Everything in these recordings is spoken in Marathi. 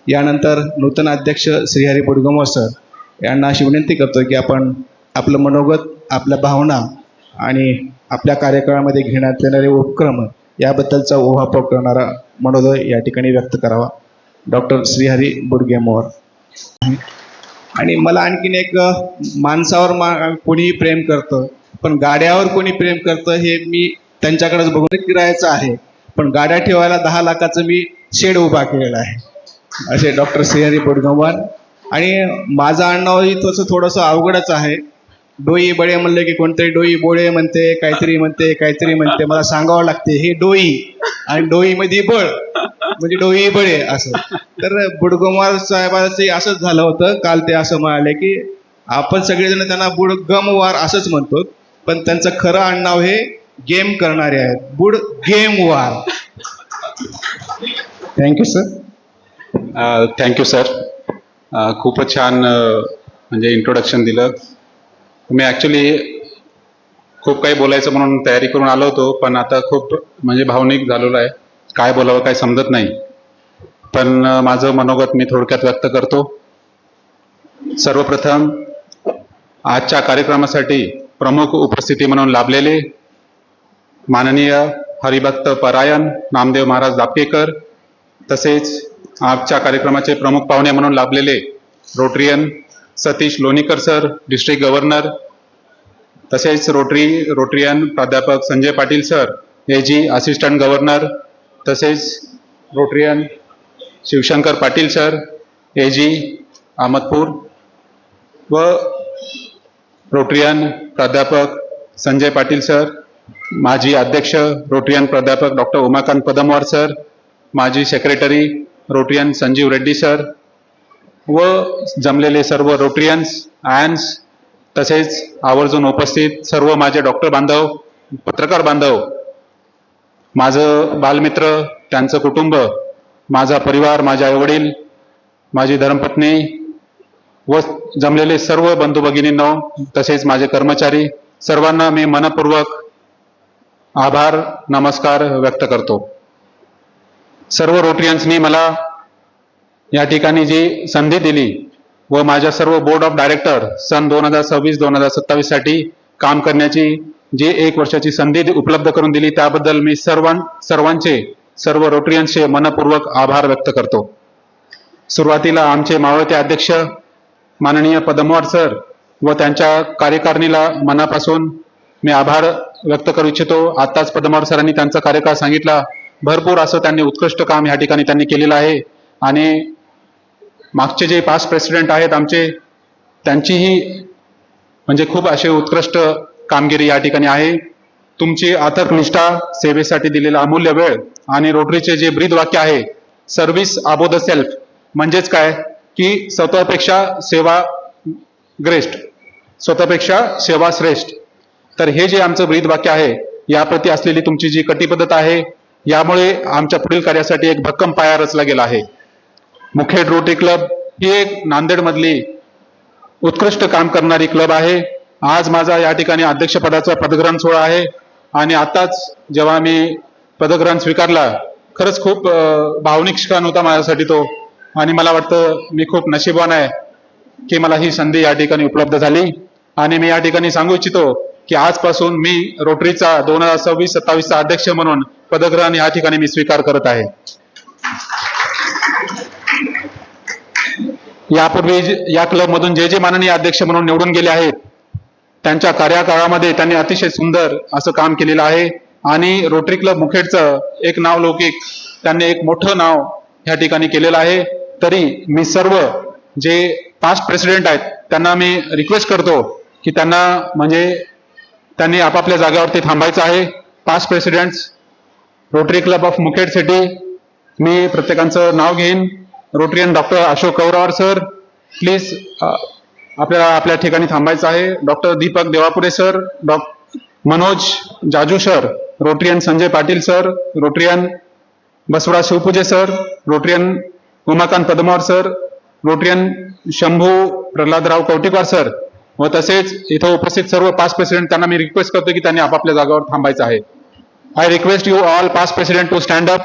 यानंतर नूतन अध्यक्ष श्रीहरी बुडगमवार सर यांना अशी विनंती करतो की आपण आपलं मनोगत, आपल्या भावना आणि आपल्या कार्यकाळामध्ये घेण्यात येणारे उपक्रम याबद्दलचा ऊहापोह करणारा मनोदय या ठिकाणी व्यक्त करावा. डॉक्टर श्रीहरी बुडगमवार. आणि मला आणखीन एक, माणसावर कोणी प्रेम करतं पण गाड्यावर कोणी प्रेम करतं हे मी त्यांच्याकडेच बघून किरायचं आहे, पण गाड्या ठेवायला 10 लाखाचं मी शेड उभा केलेला आहे, असे डॉक्टर श्रीहरी बुडगमवार. आणि माझं आडनावही तसं थोडंसं अवघडच आहे. डोई बळे म्हणले की कोणतरी डोई बोळे म्हणते, काहीतरी म्हणते, मला सांगावं लागते हे डोई आणि डोईमध्ये बळ म्हणजे डोई बळे असं. तर बुडगमवार साहेबांचं असंच झालं होतं. काल ते असं म्हणाले की आपण सगळेजण त्यांना बुडगमवार असंच म्हणतो, पण त्यांचं खरं आडनाव हे गेम करणारे आहेत, बुडगेमवार. Thank you sir. Thank you sir. खूपच छान म्हणजे इंट्रोडक्शन दिलं. मी ॲक्च्युली खूप काही बोलायचं म्हणून तयारी करून आलो होतो, पण आता खूप म्हणजे भावनिक झालेलो आहे, काय बोलावं काय समजत नाही. पण माझं मनोगत मी थोडक्यात व्यक्त करतो. सर्वप्रथम आजच्या कार्यक्रमासाठी प्रमुख उपस्थिती म्हणून लाभलेले माननीय हरिभक्त परायण नामदेव महाराज दापकेकर, तसेच आजच्या कार्यक्रमाचे प्रमुख पाहुणे म्हणून लाभलेले rotarian Satish Lonikar sir, district governor, तसेच रोटरियन प्राध्यापक Sanjay Patil sir, AG assistant governor, तसेच rotarian Shivshankar Patil sir, AG Ahmedpur, व रोटरियन प्राध्यापक संजय पाटील सर, माजी अध्यक्ष रोटरियन प्राध्यापक डॉक्टर उमाकांत पदमवार सर, माजी secretary Rotarian Sanjeev Reddy sir, व जमलेले सर्व रोटरियन्स, आयन्स, तसेच आवर्जून उपस्थित सर्व माझे डॉक्टर बांधव, पत्रकार बांधव, माझं बालमित्र, त्यांचं कुटुंब, माझा परिवार, माझे आईवडील, माझी धर्मपत्नी व जमलेले सर्व बंधू भगिनींनो, तसेच माझे कर्मचारी, सर्वांना मी मनपूर्वक आभार नमस्कार व्यक्त करतो. सर्व रोटरियन्सनी मला या ठिकाणी जी संधी दिली व माझ्या सर्व बोर्ड ऑफ डायरेक्टर सन 2026-2027 साठी काम करण्याची जी 1 वर्षाची संधी उपलब्ध करून दिली, त्याबद्दल मी सर्व रोटरियन्सचे मनपूर्वक आभार व्यक्त करतो. सुरुवातीला आमचे मावळते अध्यक्ष माननीय पदमवार सर व त्यांच्या कार्यकारिणीला मनापासून मी आभार व्यक्त करू इच्छितो. आताच पदमवार सरांनी त्यांचा कार्यकाळ सांगितला. भरपूर असं त्यांनी उत्कृष्ट काम या ठिकाणी त्यांनी केलेलं आहे. आणि मागचे जे पास्ट प्रेसिडेंट आहेत आमचे, त्यांचीही म्हणजे खूप असे उत्कृष्ट कामगिरी या ठिकाणी आहे. तुमची अथक निष्ठा, सेवेसाठी दिलेला अमूल्य वेळ आणि रोटरीचे जे ब्रीदवाक्य आहे, सर्व्हिस अबोव द सेल्फ, म्हणजेच काय की स्वतःपेक्षा सेवा ग्रेस्ट, स्वतःपेक्षा सेवा श्रेष्ठ. तर हे जे आमचं ब्रीदवाक्य आहे, याप्रती असलेली तुमची जी कटिबद्धता आहे, यामुळे आमच्या पुढील कार्यासाठी एक भक्कम पाया रचला गेला आहे. मुखेड रोटरी क्लब ही एक नांदेडमधली उत्कृष्ट काम करणारी क्लब आहे. आज माझा या ठिकाणी अध्यक्षपदाचा पदग्रहण सोहळा आहे आणि आताच जेव्हा मी पदग्रहण स्वीकारला, खरंच खूप भावनिक क्षण होता माझ्यासाठी तो. आणि मला वाटतं मी खूप नशीबवान आहे की मला ही संधी या ठिकाणी उपलब्ध झाली. आणि मी या ठिकाणी सांगू इच्छितो की आजपासून मी रोटरीचा 2026-27 अध्यक्ष म्हणून पदग्रहण या ठिकाणी मी स्वीकार करत आहे. यापूर्वी या क्लबमधून जे माननीय अध्यक्ष म्हणून निवडून गेले आहेत, त्यांच्या कार्यकाळामध्ये त्यांनी अतिशय सुंदर असं काम केलेलं आहे. आणि रोटरी क्लब मुखेडचं एक नावलौकिक, त्यांनी एक मोठं नाव या ठिकाणी केलेलं आहे. तरी मी सर्व जे पास्ट प्रेसिडेंट आहेत त्यांना मी रिक्वेस्ट करतो की त्यांनी आपापल्या जागेवरती थांबायचं आहे. Past presidents rotary club of Mukhed city, मी प्रत्येकांचं नाव घेईन. Rotarian doctor Ashok Kaurawar sir, please आपल्याला आपल्या ठिकाणी थांबायचं आहे. Doctor Deepak Devapure sir, Manoj Jaju sir, rotarian Sanjay Patil sir, rotarian Basavraj Shivpuje sir, rotarian Umakant Padamwar sir, rotarian Shambhu Pralhadrao Kautikwar sir, व तसेच इथं उपस्थित सर्व पास्ट प्रेसिडेंट, त्यांना मी रिक्वेस्ट करतो की त्यांनी आपापल्या जागेवर थांबायचं आहे. I request you all past president to stand up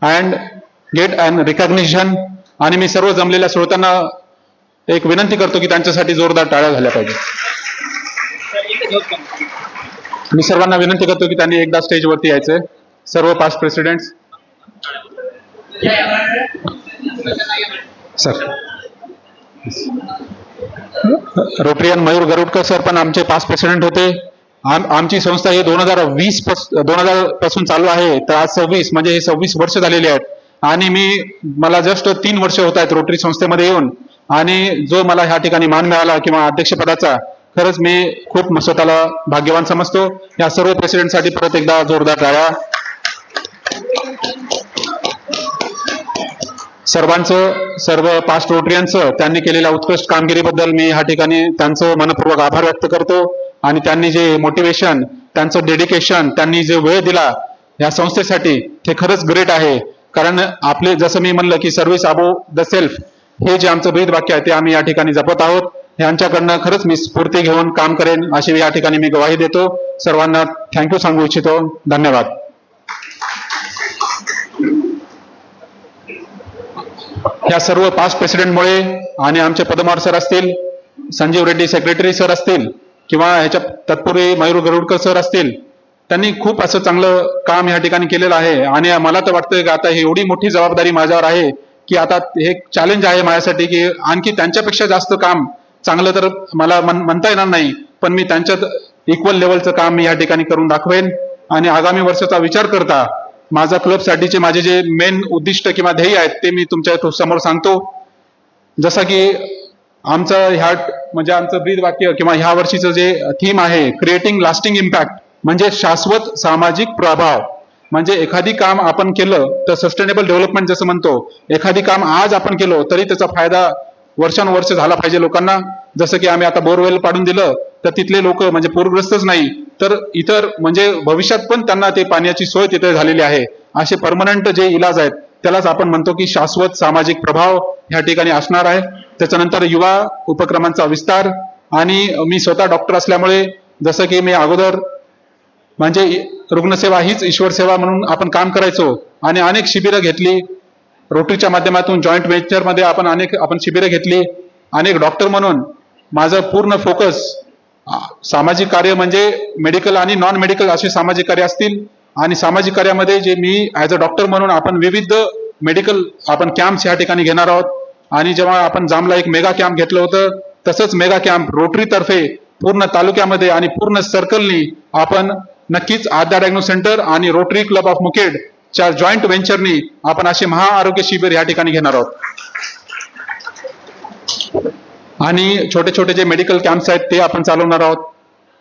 and get an recognition आणि मी सर्व जमलेल्या श्रोत्यांना एक विनंती करतो की त्यांच्यासाठी जोरदार टाळ्या झाल्या पाहिजे. मी सर्वांना विनंती करतो की त्यांनी एकदा स्टेजवरती यायचंय. सर्व past presidents sir. Rotarian Mayur Garudkar sir पण आमचे पास्ट प्रेसिडेंट होते. आमची संस्था ही 2020 पासून चालू आहे, तर आज 26 म्हणजे हे 26 वर्ष झालेली आहेत. आणि मला जस्ट 3 वर्ष होत आहेत रोटरी संस्थेमध्ये येऊन, आणि जो मला ह्या ठिकाणी मान मिळाला किंवा अध्यक्षपदाचा, खरंच मी खूप स्वतःला भाग्यवान समजतो. या सर्व प्रेसिडेंटसाठी परत एकदा जोरदार टाळ्या. सर्व पास्ट रोटरियन्सचं त्यांनी केलेल्या उत्कृष्ट कामगिरीबद्दल मी ह्या ठिकाणी त्यांचं मनपूर्वक आभार व्यक्त करतो. आणि त्यांनी जे मोटिवेशन, त्यांचं डेडिकेशन, त्यांनी जे वेळ दिला या संस्थेसाठी, ते खरंच ग्रेट आहे. कारण आपले जसं मी म्हणलं की सर्व्हिस अबोव द सेल्फ, हे जे आमचं ब्रीदवाक्य आहे ते आम्ही या ठिकाणी जपत आहोत. यांच्याकडनं खरंच मी स्फूर्ती घेऊन काम करेन अशी या ठिकाणी मी ग्वाही देतो. सर्वांना थँक्यू सांगू इच्छितो. धन्यवाद. या सर्व पास्ट प्रेसिडेंटमुळे आणि आमचे पदमार सर असतील, संजीव रेड्डी सेक्रेटरी सर असतील, किंवा ह्याच्या तत्पूर्वी मयूर गरुडकर सर असतील, त्यांनी खूप असं चांगलं काम या ठिकाणी केलेलं आहे. आणि मला तर वाटतं की आता ही एवढी मोठी जबाबदारी माझ्यावर आहे की आता हे चॅलेंज आहे माझ्यासाठी की आणखी त्यांच्यापेक्षा जास्त काम चांगलं तर मला म्हणता येणार नाही, पण मी त्यांच्यात इक्वल लेवलचं काम मी या ठिकाणी करून दाखवेन. आणि आगामी वर्षाचा विचार करता माझा क्लबसाठीचे माझे जे मेन उद्दिष्ट किंवा ध्येय आहेत ते मी तुमच्या समोर सांगतो. जसं की आमचं ब्रीदवाक्य किंवा ह्या वर्षीचं जे थीम आहे, क्रिएटिंग लास्टिंग इम्पॅक्ट, म्हणजे शाश्वत सामाजिक प्रभाव. म्हणजे एखादी काम आपण केलं तर सस्टेनेबल डेव्हलपमेंट जसं म्हणतो, एखादी काम आज आपण केलं तरी त्याचा फायदा वर्षानुवर्ष झाला पाहिजे लोकांना. जसं की आम्ही आता बोरवेल पाडून दिलं तर तिथले लोक म्हणजे पूरग्रस्तच नाही तर इतर म्हणजे भविष्यात पण त्यांना ते पाण्याची सोय तिथे झालेली आहे. असे परमनंट जे इलाज आहेत त्यालाच आपण म्हणतो की शाश्वत सामाजिक प्रभाव ह्या ठिकाणी असणार आहे. त्याच्यानंतर युवा उपक्रमांचा विस्तार. आणि मी स्वतः डॉक्टर असल्यामुळे जसं की मी अगोदर म्हणजे रुग्णसेवा हीच ईश्वर सेवा म्हणून आपण काम करायचो आणि अनेक शिबिरं घेतली रोटरीच्या माध्यमातून. जॉईंट व्हेंचरमध्ये आपण शिबिरं घेतली. अनेक डॉक्टर म्हणून माझं पूर्ण फोकस सामाजिक कार्य म्हणजे मेडिकल आणि नॉन मेडिकल असे सामाजिक कार्य असतील. आणि सामाजिक कार्यामध्ये जे मी ॲज अ डॉक्टर म्हणून आपण विविध मेडिकल कॅम्प्स या ठिकाणी घेणार आहोत. आणि जेव्हा आपण जामला एक मेगा कॅम्प घेतलं होतं, तसंच मेगा कॅम्प रोटरीतर्फे पूर्ण तालुक्यामध्ये आणि पूर्ण सर्कलनी आपण नक्कीच आद्या डायग्नोस सेंटर आणि रोटरी क्लब ऑफ मुखेड च्या जॉईंट व्हेंचरनी आपण असे महाआरोग्य शिबिर या ठिकाणी घेणार आहोत. आणि छोटे छोटे जे मेडिकल कॅम्प्स आहेत ते आपण चालवणार आहोत.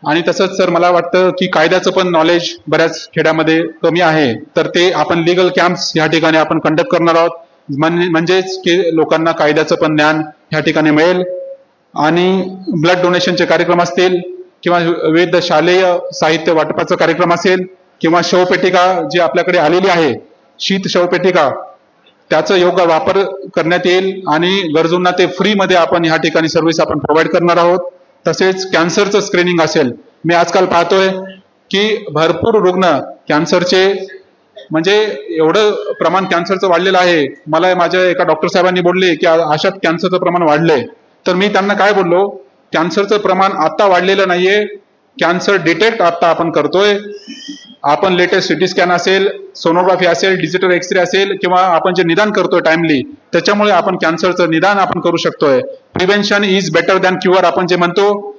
आणि तसंच सर मला वाटतं की कायद्याचं पण नॉलेज बऱ्याच खेड्यामध्ये कमी आहे, तर ते आपण लिगल कॅम्प्स या ठिकाणी आपण कंडक्ट करणार आहोत. म्हणजेच की लोकांना कायद्याचं पण ज्ञान या ठिकाणी मिळेल. आणि ब्लड डोनेशनचे कार्यक्रम असतील किंवा विविध शालेय साहित्य वाटपाचा कार्यक्रम असेल किंवा शवपेटिका जी आपल्याकडे आलेली आहे, शीत शवपेटिका, त्याचा योग्य वापर करण्यात येईल आणि गरजूंना ते फ्रीमध्ये आपण ह्या ठिकाणी सर्व्हिस आपण प्रोव्हाइड करणार आहोत. तसेच कॅन्सरचं स्क्रीनिंग असेल. मी आजकाल पाहतोय की भरपूर रुग्ण कॅन्सरचे म्हणजे एवढं प्रमाण कॅन्सरचं वाढलेलं आहे. मला माझ्या एका डॉक्टर साहेबांनी बोलले की अशात कॅन्सरचं प्रमाण वाढलंय. तर मी त्यांना काय बोललो, कॅन्सरचं प्रमाण आता वाढलेलं नाहीये, कॅन्सर डिटेक्ट आता आपण करतोय. आपण लेटेस्ट सिटी स्कॅन असेल, सोनोग्राफी असेल, डिजिटल एक्सरे असेल किंवा आपण जे निदान करतोय टाइमली, त्याच्यामुळे आपण कॅन्सरचं निदान आपण करू शकतोय. Prevention is better than cure आपण जे म्हणतो.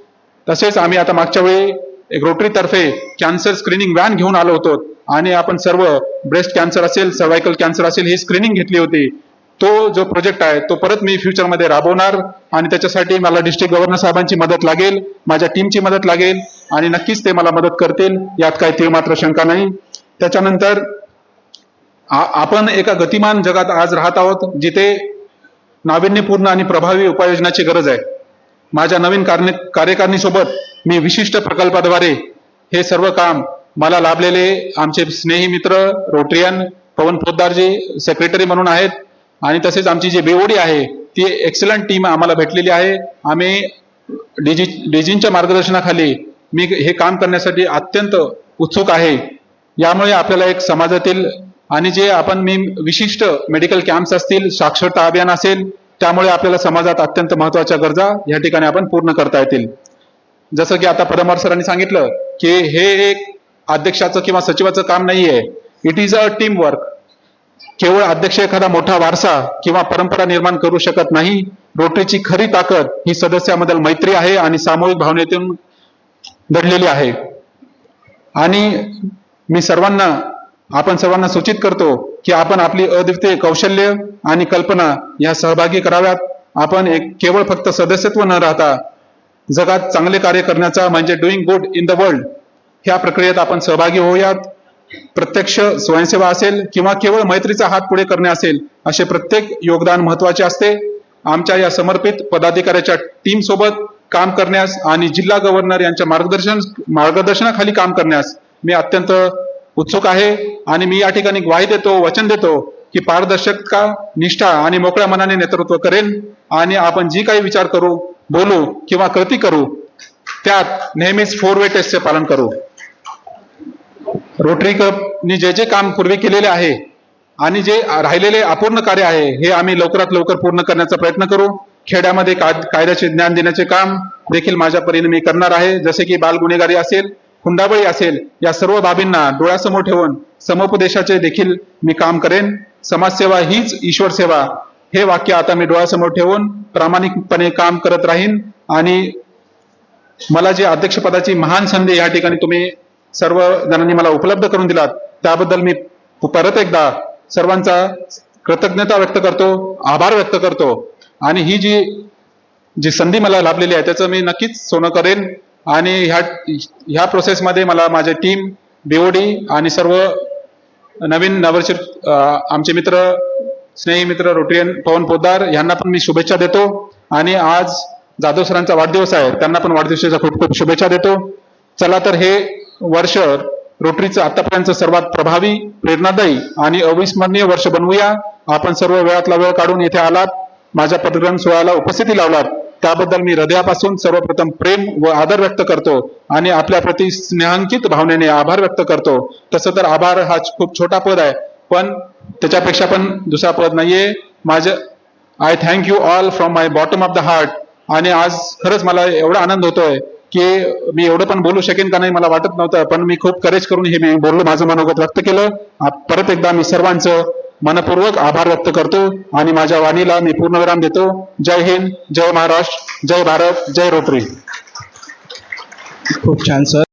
तसेच आम्ही आता मागच्या वेळी एक रोटरीतर्फे कॅन्सर स्क्रीनिंग व्हॅन घेऊन आलो होतो आणि आपण सर्व ब्रेस्ट कॅन्सर असेल, सर्वायकल कॅन्सर असेल ही स्क्रीनिंग घेतली होती. तो जो प्रोजेक्ट आहे तो परत मी फ्युचरमध्ये राबवणार आणि त्याच्यासाठी मला डिस्ट्रिक्ट गव्हर्नर साहेबांची मदत लागेल, माझ्या टीमची मदत लागेल आणि नक्कीच ते मला मदत करतील, यात काही ते मात्र शंका नाही. त्याच्यानंतर आपण एका गतिमान जगात आज राहत आहोत जिथे नाविन्यपूर्ण आणि प्रभावी उपाययोजनाची गरज आहे. माझ्या नवीन कार्यकारिणीसोबत मी विशिष्ट प्रकल्पाद्वारे हे सर्व काम मला लाभलेले आमचे स्नेही मित्र रोटरियन पवन पोद्दारजी सेक्रेटरी म्हणून आहेत आणि तसेच आमची जी बेओडी आहे ती एक्सलंट टीम आम्हाला भेटलेली आहे. आम्ही डीजींच्या मार्गदर्शनाखाली मी हे काम करण्यासाठी अत्यंत उत्सुक आहे. यामुळे आपल्याला एक समाजातील आणि जे मी विशिष्ट मेडिकल कॅम्प्स असतील, साक्षरता अभियान असेल, त्यामुळे आपल्याला समाजात अत्यंत महत्वाच्या गरजा या ठिकाणी आपण पूर्ण करता येतील. जसं की आता पदमार सरांनी सांगितलं की हे एक अध्यक्षाचं किंवा सचिवाचं काम नाहीये, it is a team work. केवळ अध्यक्ष एखादा मोठा वारसा किंवा परंपरा निर्माण करू शकत नाही. रोटरीची खरी ताकद ही सदस्यामधील मैत्री आहे आणि सामूहिक भावनेतून दडलेली आहे. आणि मी आपण सर्वांना सूचित करतो की आपण आपली अद्वितीय कौशल्य आणि कल्पना या सहभागी कराव्यात. आपण केवळ फक्त सदस्यत्व न राहता जगात चांगले कार्य करण्याचा म्हणजे doing good in the world ह्या प्रक्रियेत आपण सहभागी होऊयात. प्रत्यक्ष स्वयंसेवा असेल किंवा केवळ मैत्रीचा हात पुढे करणे असेल, असे प्रत्येक योगदान महत्वाचे असते. आमच्या या समर्पित पदाधिकाऱ्याच्या टीम सोबत काम करण्यास आणि जिल्हा गव्हर्नर यांच्या मार्गदर्शनाखाली काम करण्यास मी अत्यंत उत्सुक आहे. आणि मी या ठिकाणी ग्वाही देतो, वचन देतो की पारदर्शकता, निष्ठा आणि मोकळ्या मनाने नेतृत्व करेन. आणि आपण जी काही विचार करू, बोलू किंवा कृती करू त्यात नेहमीच 4 वे टेस्टचे पालन करू. रोटरी क्लबनी जे काम पूर्वी केलेले आहे आणि जे राहिलेले अपूर्ण कार्य आहे हे आम्ही लवकरात लवकर पूर्ण करण्याचा प्रयत्न करू. खेड्यामध्ये कायद्याचे ज्ञान देण्याचे काम देखील माझ्या परीने मी करणार आहे. जसे की बालगुन्हेगारी असेल, हुंडाबळी असेल, या सर्व बाबींना डोळ्यासमोर ठेवून समुपदेशाचे देखील मी काम करेन. समाजसेवा हीच ईश्वर सेवा हे वाक्य आता मी डोळ्यासमोर ठेवून प्रामाणिकपणे काम करत राहीन. आणि मला जे अध्यक्षपदाची महान संधी या ठिकाणी तुम्ही सर्व जणांनी मला उपलब्ध करून दिलात त्याबद्दल मी परत एकदा सर्वांचा कृतज्ञता व्यक्त करतो, आभार व्यक्त करतो. आणि ही जी संधी मला लाभलेली आहे त्याचं मी नक्कीच सोनं करेन. आणि ह्या प्रोसेसमध्ये मला माझे टीम, बीओडी आणि सर्व नवीन नवरचित आमचे मित्र, स्नेही मित्र रोटरियन पवन पोद्दार यांना पण मी शुभेच्छा देतो. आणि आज जाधव सरांचा वाढदिवस आहे, त्यांना पण वाढदिवसाच्या खूप खूप शुभेच्छा देतो. चला तर हे वर्ष रोटरीचं आतापर्यंत सर्वात प्रभावी, प्रेरणादायी आणि अविस्मरणीय वर्ष बनवूया. आपण सर्व वेळातला वेळ काढून येथे आलात, माझ्या पदग्रहण सोहळ्याला उपस्थिती लावलात त्याबद्दल मी हृदयापासून सर्वप्रथम प्रेम व आदर व्यक्त करतो आणि आपल्या प्रति स्नेहांकित भावनेने आभार व्यक्त करतो. तसं तर आभार हा खूप छोटा पद आहे, पण त्याच्यापेक्षा पण दुसरा पद नाहीये. I thank you all from my bottom of the heart. आणि आज खरंच मला एवढा आनंद होतोय की मी एवढं पण बोलू शकेन का नाही मला वाटत नव्हतं, पण मी खूप करेज करून हे मी बोललो, माझं मनोगत व्यक्त केलं. परत एकदा मी सर्वांचं मनपूर्वक आभार व्यक्त करतो आणि माझ्या वाणीला मी पूर्णविराम देतो. जय हिंद, जय महाराष्ट्र, जय भारत, जय रोटरी. खूप छान सर.